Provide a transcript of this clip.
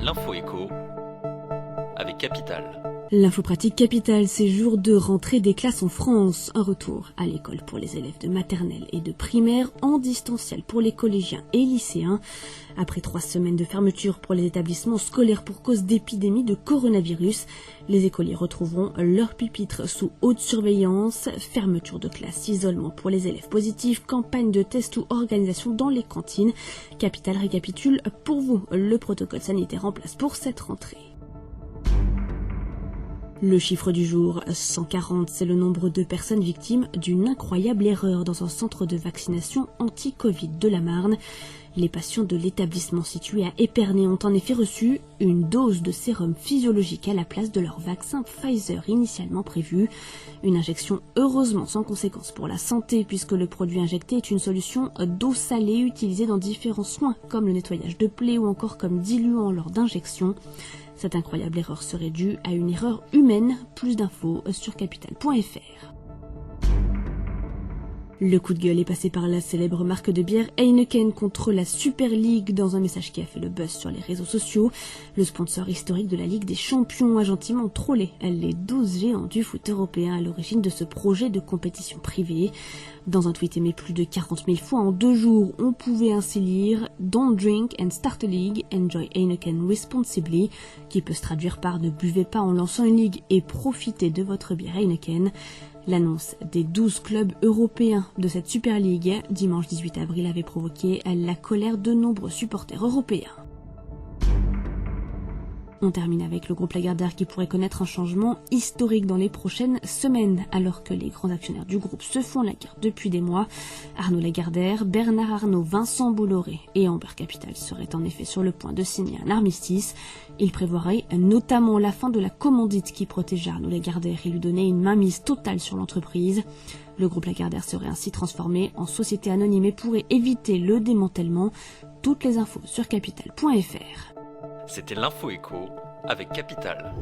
L'info écho avec Capital. L'info pratique Capital, c'est jour de rentrée des classes en France. Un retour à l'école pour les élèves de maternelle et de primaire, en distanciel pour les collégiens et lycéens. Après 3 semaines de fermeture pour les établissements scolaires pour cause d'épidémie de coronavirus, les écoliers retrouveront leur pupitre sous haute surveillance. Fermeture de classe, isolement pour les élèves positifs, campagne de tests ou organisation dans les cantines. Capital récapitule pour vous le protocole sanitaire en place pour cette rentrée. Le chiffre du jour, 140, c'est le nombre de personnes victimes d'une incroyable erreur dans un centre de vaccination anti-Covid de la Marne. Les patients de l'établissement situé à Épernay ont en effet reçu une dose de sérum physiologique à la place de leur vaccin Pfizer initialement prévu. Une injection heureusement sans conséquence pour la santé puisque le produit injecté est une solution d'eau salée utilisée dans différents soins comme le nettoyage de plaies ou encore comme diluant lors d'injection. Cette incroyable erreur serait due à une erreur humaine. Plus d'infos sur capital.fr. Le coup de gueule est passé par la célèbre marque de bière Heineken contre la Super League dans un message qui a fait le buzz sur les réseaux sociaux. Le sponsor historique de la Ligue des Champions a gentiment trollé les 12 géants du foot européen à l'origine de ce projet de compétition privée. Dans un tweet émis plus de 40 000 fois en 2 jours, on pouvait ainsi lire « Don't drink and start a league, enjoy Heineken responsibly » qui peut se traduire par « Ne buvez pas en lançant une ligue et profitez de votre bière Heineken ». L'annonce des 12 clubs européens de cette Super League, dimanche 18 avril, avait provoqué la colère de nombreux supporters européens. On termine avec le groupe Lagardère qui pourrait connaître un changement historique dans les prochaines semaines, alors que les grands actionnaires du groupe se font la guerre depuis des mois. Arnaud Lagardère, Bernard Arnault, Vincent Bolloré et Amber Capital seraient en effet sur le point de signer un armistice. Ils prévoiraient notamment la fin de la commandite qui protégeait Arnaud Lagardère et lui donnait une mainmise totale sur l'entreprise. Le groupe Lagardère serait ainsi transformé en société anonyme et pourrait éviter le démantèlement. Toutes les infos sur capital.fr. C'était l'info écho avec Capital.